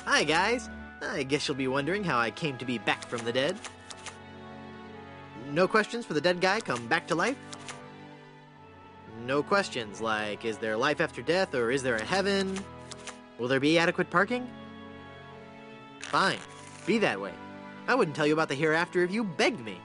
Hi, guys. I guess you'll be wondering how I came to be back from the dead. No questions for the dead guy come back to life? No questions like, is there life after death or is there a heaven? Will there be adequate parking? Fine. Be that way. I wouldn't tell you about the hereafter if you begged me.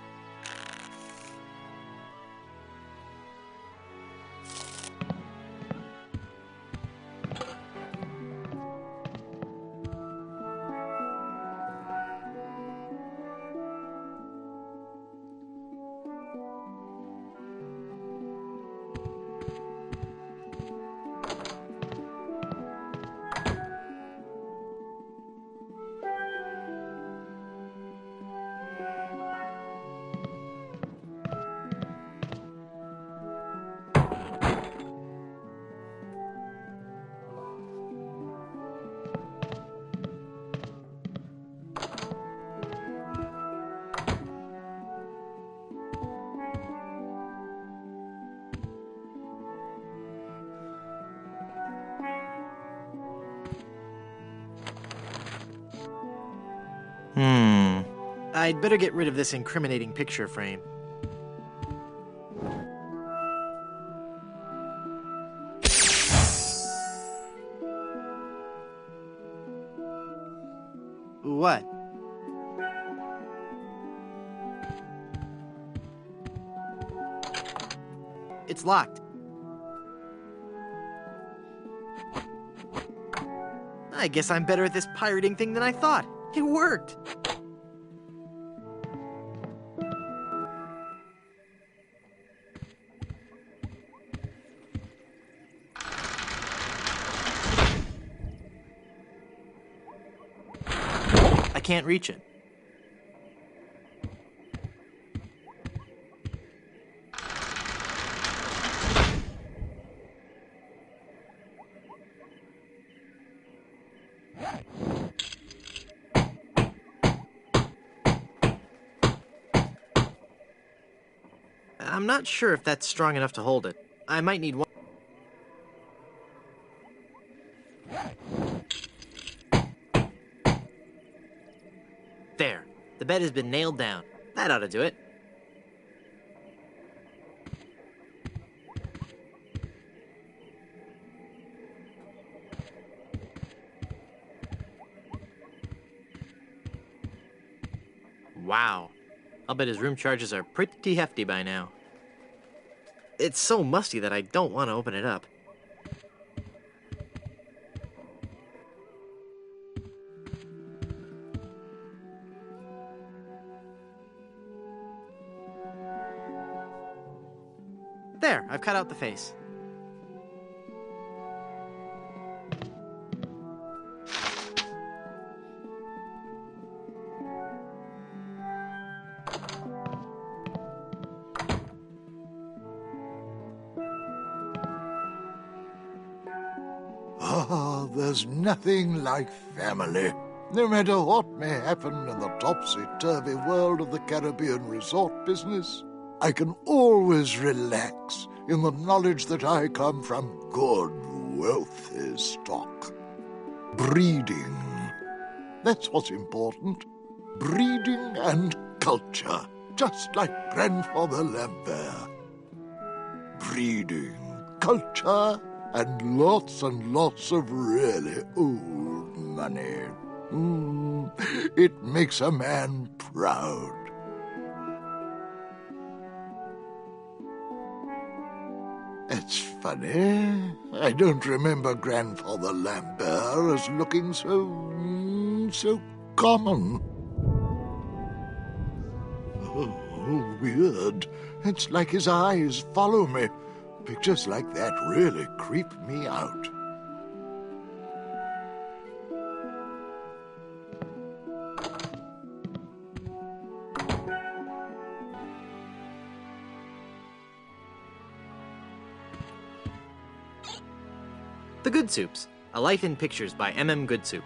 I'd better get rid of this incriminating picture frame. What? It's locked. I guess I'm better at this pirating thing than I thought. It worked. I can't reach it. I'm not sure if that's strong enough to hold it. I might need one. There. The bed has been nailed down. That ought to do it. Wow. I'll bet his room charges are pretty hefty by now. It's so musty that I don't want to open it up. There, I've cut out the face. There's nothing like family. No matter what may happen in the topsy-turvy world of the Caribbean resort business, I can always relax in the knowledge that I come from good, wealthy stock. Breeding. That's what's important. Breeding and culture, just like Grandfather Lambert. Breeding, culture, and lots of really old money. It makes a man proud. It's funny. I don't remember Grandfather Lambert as looking so common. Oh, weird. It's like his eyes follow me. Pictures like that really creep me out. The Good Soups, A Life in Pictures by M.M. Goodsoup.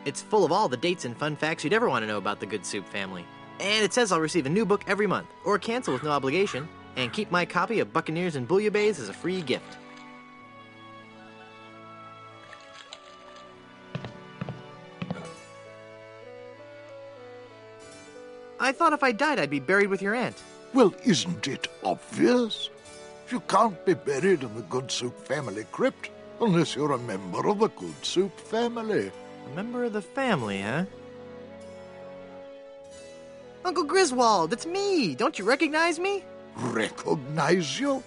It's full of all the dates and fun facts you'd ever want to know about the Goodsoup family. And it says I'll receive a new book every month, or cancel with no obligation, and keep my copy of Buccaneers and Bouillabaisse as a free gift. thought if I died, I'd be buried with your aunt. Well, isn't it obvious? You can't be buried in the Good Soup family crypt unless you're a member of the Good Soup family. A member of the family, huh? Uncle Griswold, it's me! Don't you recognize me? Recognize you?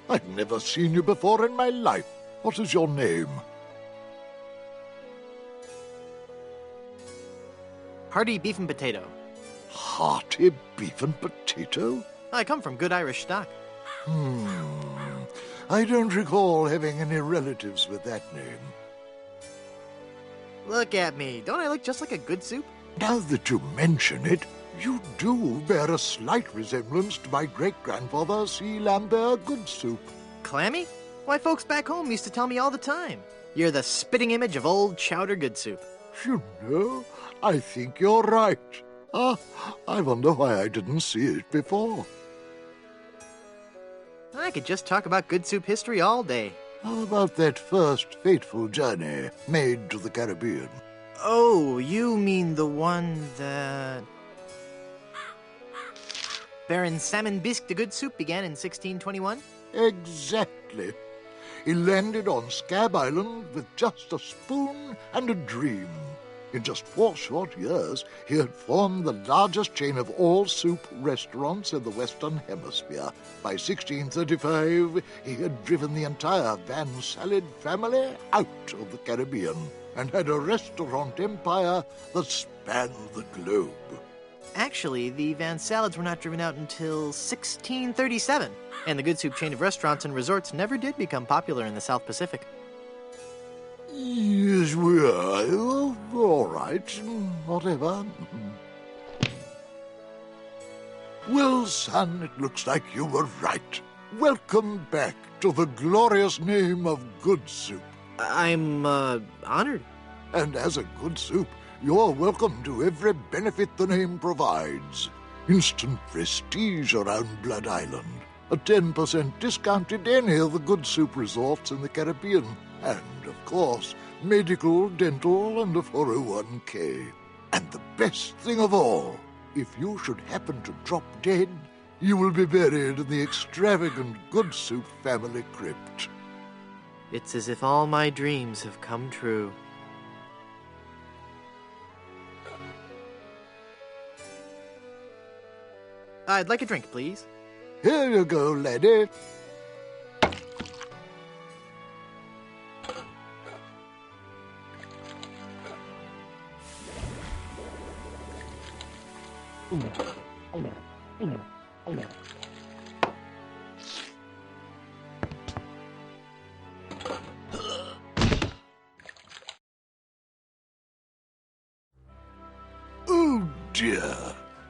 I've never seen you before in my life. What is your name? Hearty beef and potato. Hearty beef and potato? I come from good Irish stock. I don't recall having any relatives with that name. Look at me. Don't I look just like a good soup? Now that you mention it, you do bear a slight resemblance to my great-grandfather, C. Lambert Good Soup. Clammy? Why, folks back home used to tell me all the time. You're the spitting image of old Chowder Good Soup. You know, I think you're right. I wonder why I didn't see it before. I could just talk about good soup history all day. How about that first fateful journey made to the Caribbean? Oh, you mean the one that... Baron Salmon Bisque de Good Soup began in 1621? Exactly. He landed on Scab Island with just a spoon and a dream. In just 4 short years, he had formed the largest chain of all soup restaurants in the Western Hemisphere. By 1635, he had driven the entire Van Salad family out of the Caribbean and had a restaurant empire that spanned the globe. Actually, the Van Salads were not driven out until 1637, and the Good Soup chain of restaurants and resorts never did become popular in the South Pacific. Yes, we are. All right, whatever. Well, son, it looks like you were right. Welcome back to the glorious name of Good Soup. I'm, honored. And as a Good Soup, you're welcome to every benefit the name provides. Instant prestige around Blood Island, a 10% discount at any of the Good Soup resorts in the Caribbean, and, of course, medical, dental, and a 401k. And the best thing of all, if you should happen to drop dead, you will be buried in the extravagant Good Soup family crypt. It's as if all my dreams have come true. I'd like a drink, please. Here you go, laddie. Oh dear,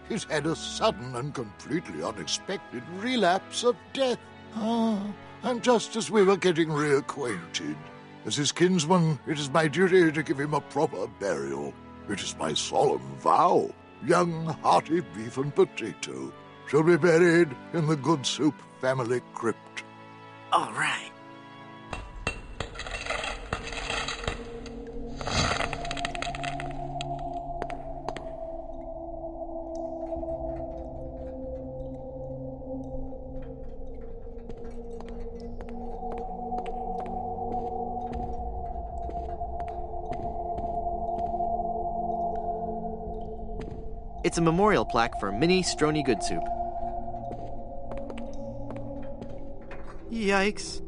he's had a sudden and completely unexpected relapse of death. And just as we were getting reacquainted, as his kinsman, it is my duty to give him a proper burial. It is my solemn vow. Young, hearty beef and potato shall be buried in the Good Soup family crypt. All right. It's a memorial plaque for Minnie Stroney Good Soup. Yikes.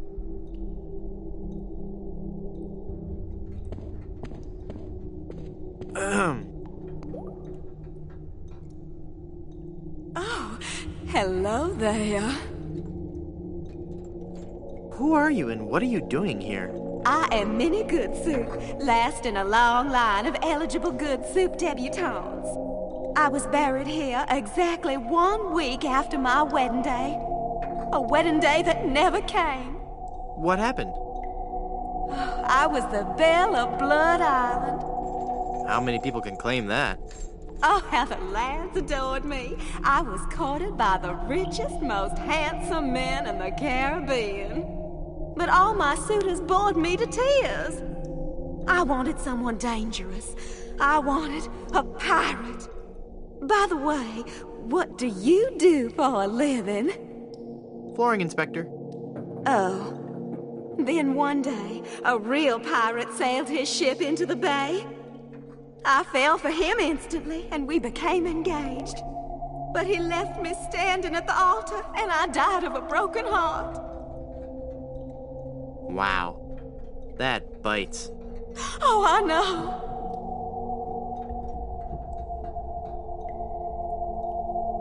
Oh, hello there. Who are you and what are you doing here? I am Minnie Good Soup, last in a long line of eligible Good Soup debutantes. I was buried here exactly 1 week after my wedding day. A wedding day that never came. What happened? I was the belle of Blood Island. How many people can claim that? Oh, how the lads adored me. I was courted by the richest, most handsome men in the Caribbean. But all my suitors bored me to tears. I wanted someone dangerous. I wanted a pirate. By the way, what do you do for a living? Flooring inspector. Oh. Then one day, a real pirate sailed his ship into the bay. I fell for him instantly, and we became engaged. But he left me standing at the altar, and I died of a broken heart. Wow. That bites. Oh, I know.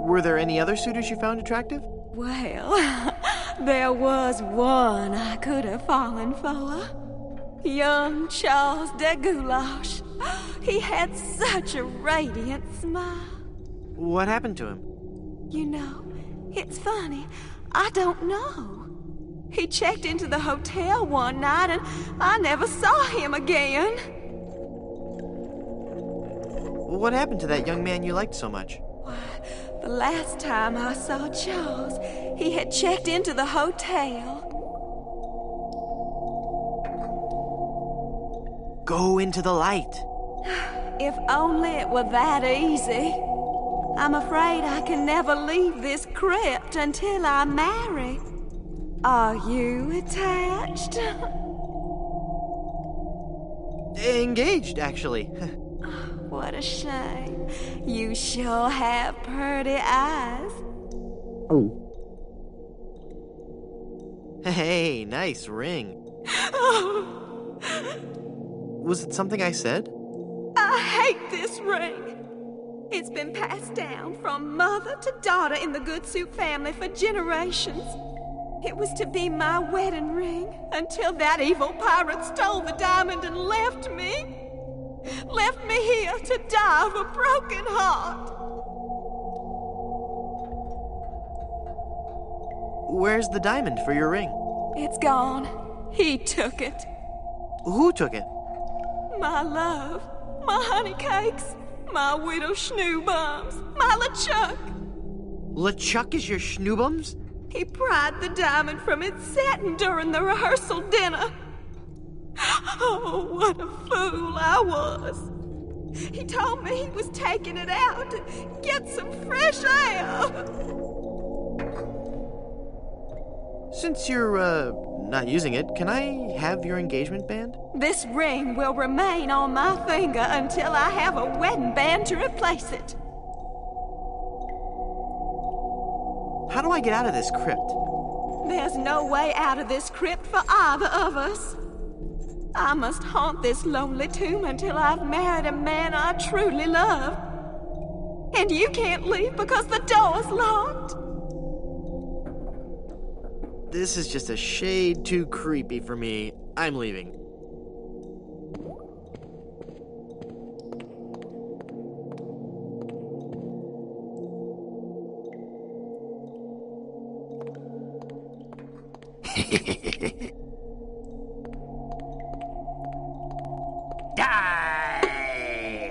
Were there any other suitors you found attractive? Well, there was one I could have fallen for. Young Charles de Goulash. He had such a radiant smile. What happened to him? You know, it's funny. I don't know. He checked into the hotel one night and I never saw him again. What happened to that young man you liked so much? Why, the last time I saw Charles, he had checked into the hotel. Go into the light. If only it were that easy. I'm afraid I can never leave this crypt until I marry. Are you attached? Engaged, actually. What a shame. You sure have pretty eyes. Hey, nice ring. Was it something I said? I hate this ring. It's been passed down from mother to daughter in the Good Soup family for generations. It was to be my wedding ring until that evil pirate stole the diamond and left me. Left me here to die of a broken heart. Where's the diamond for your ring? It's gone. He took it. Who took it? My love, my honey cakes, my widow schnoobums, my LeChuck. LeChuck is your schnoobums? He pried the diamond from its satin during the rehearsal dinner. Oh, what a fool I was. He told me he was taking it out to get some fresh air. Since you're, not using it, can I have your engagement band? This ring will remain on my finger until I have a wedding band to replace it. How do I get out of this crypt? There's no way out of this crypt for either of us. I must haunt this lonely tomb until I've married a man I truly love. And you can't leave because the door's locked. This is just a shade too creepy for me. I'm leaving. Die!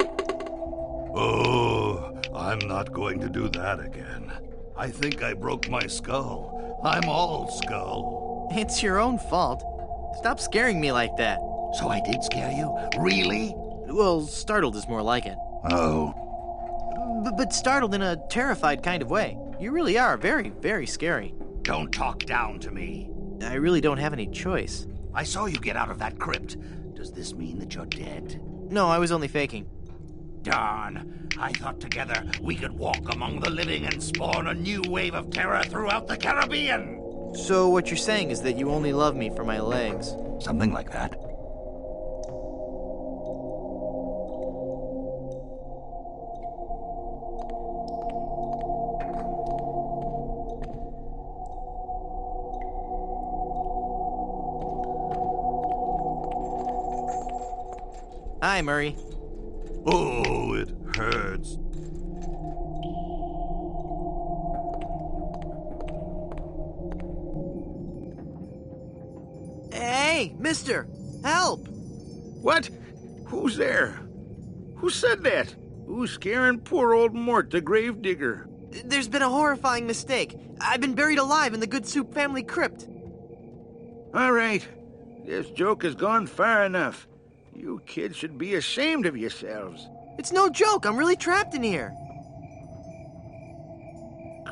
Oh, I'm not going to do that again. I think I broke my skull. I'm all skull. It's your own fault. Stop scaring me like that. So I did scare you? Really? Well, startled is more like it. Oh. But startled in a terrified kind of way. You really are very, very scary. Don't talk down to me. I really don't have any choice. I saw you get out of that crypt. Does this mean that you're dead? No, I was only faking. Darn. I thought together we could walk among the living and spawn a new wave of terror throughout the Caribbean. So what you're saying is that you only love me for my legs. Something like that. Hi, Murray. Oh, it hurts. Hey, mister! Help! What? Who's there? Who said that? Who's scaring poor old Mort, the gravedigger? There's been a horrifying mistake. I've been buried alive in the Good Soup family crypt. All right. This joke has gone far enough. You kids should be ashamed of yourselves. It's no joke. I'm really trapped in here.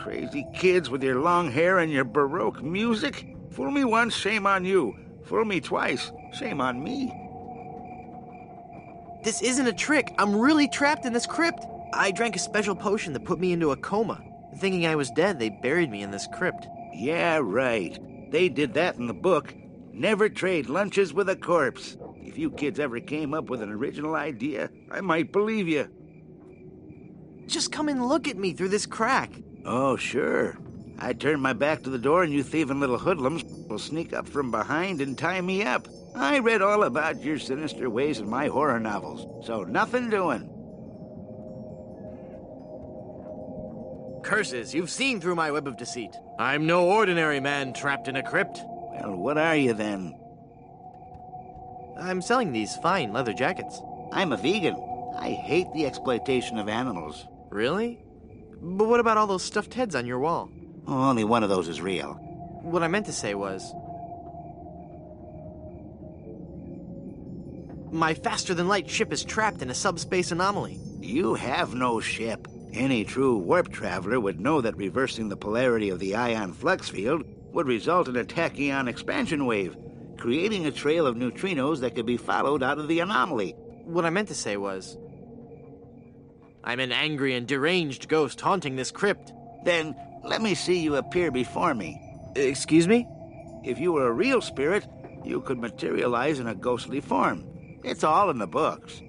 Crazy kids with your long hair and your Baroque music. Fool me once, shame on you. Fool me twice, shame on me. This isn't a trick. I'm really trapped in this crypt. I drank a special potion that put me into a coma. Thinking I was dead, they buried me in this crypt. Yeah, right. They did that in the book. Never trade lunches with a corpse. If you kids ever came up with an original idea, I might believe you. Just come and look at me through this crack. Oh, sure. I turn my back to the door and you thieving little hoodlums will sneak up from behind and tie me up. I read all about your sinister ways in my horror novels, so nothing doing. Curses, you've seen through my web of deceit. I'm no ordinary man trapped in a crypt. Well, what are you then? I'm selling these fine leather jackets. I'm a vegan. I hate the exploitation of animals. Really? But what about all those stuffed heads on your wall? Oh, only one of those is real. What I meant to say was... my faster-than-light ship is trapped in a subspace anomaly. You have no ship. Any true warp traveler would know that reversing the polarity of the ion flux field would result in a tachyon expansion wave, creating a trail of neutrinos that could be followed out of the anomaly. What I meant to say was... I'm an angry and deranged ghost haunting this crypt. Then let me see you appear before me. Excuse me? If you were a real spirit, you could materialize in a ghostly form. It's all in the books.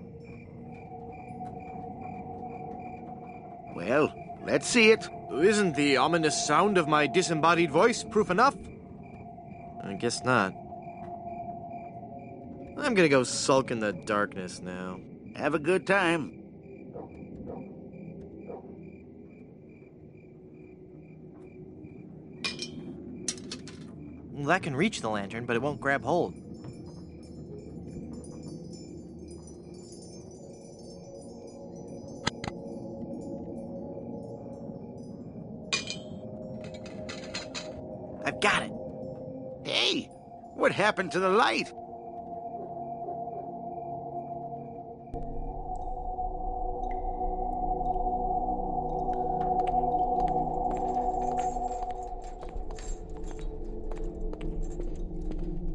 Well, let's see it. Isn't the ominous sound of my disembodied voice proof enough? I guess not. I'm gonna go sulk in the darkness now. Have a good time. Well, that can reach the lantern, but it won't grab hold. I've got it. Hey, what happened to the light?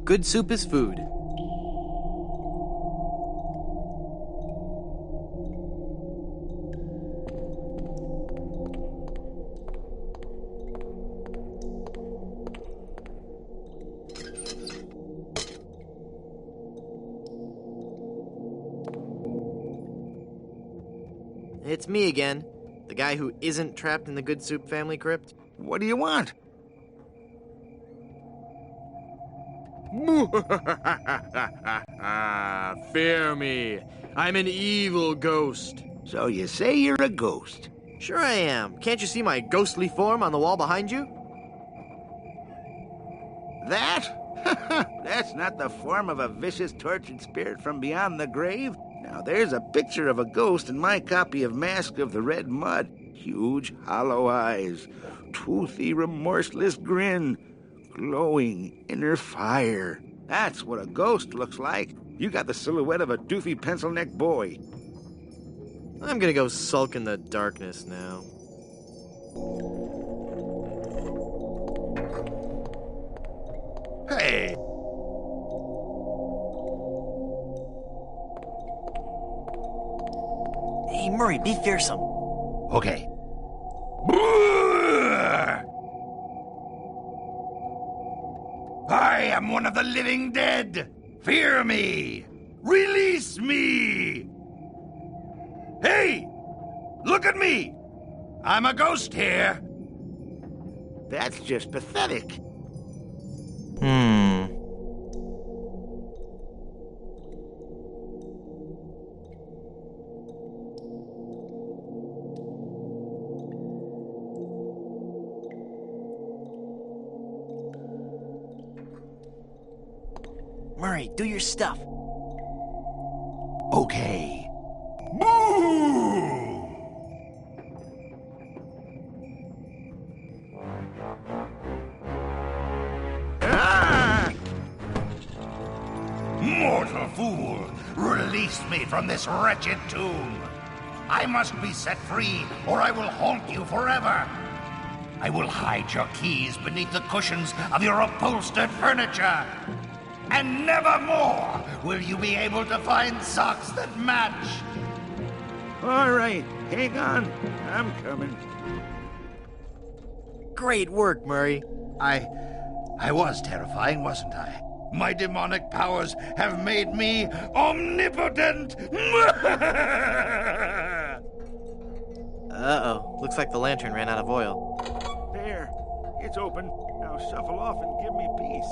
Good soup is food. It's me again, the guy who isn't trapped in the Good Soup family crypt. What do you want? Fear me. I'm an evil ghost. So you say you're a ghost? Sure I am. Can't you see my ghostly form on the wall behind you? That? That's not the form of a vicious, tortured spirit from beyond the grave. Now, there's a picture of a ghost in my copy of Mask of the Red Mud. Huge, hollow eyes, toothy, remorseless grin, glowing inner fire. That's what a ghost looks like. You got the silhouette of a doofy pencil-neck boy. I'm gonna go sulk in the darkness now. Hey! Hey, Murray, be fearsome. Okay. I am one of the living dead. Fear me. Release me. Hey! Look at me. I'm a ghost here. That's just pathetic. Murray, do your stuff. Okay. Moo! Ah! Mortal fool! Release me from this wretched tomb! I must be set free, or I will haunt you forever! I will hide your keys beneath the cushions of your upholstered furniture. And never more will you be able to find socks that match. All right, hang on. I'm coming. Great work, Murray. I was terrifying, wasn't I? My demonic powers have made me omnipotent. Uh-oh. Looks like the lantern ran out of oil. There, it's open. Now shuffle off and give me peace.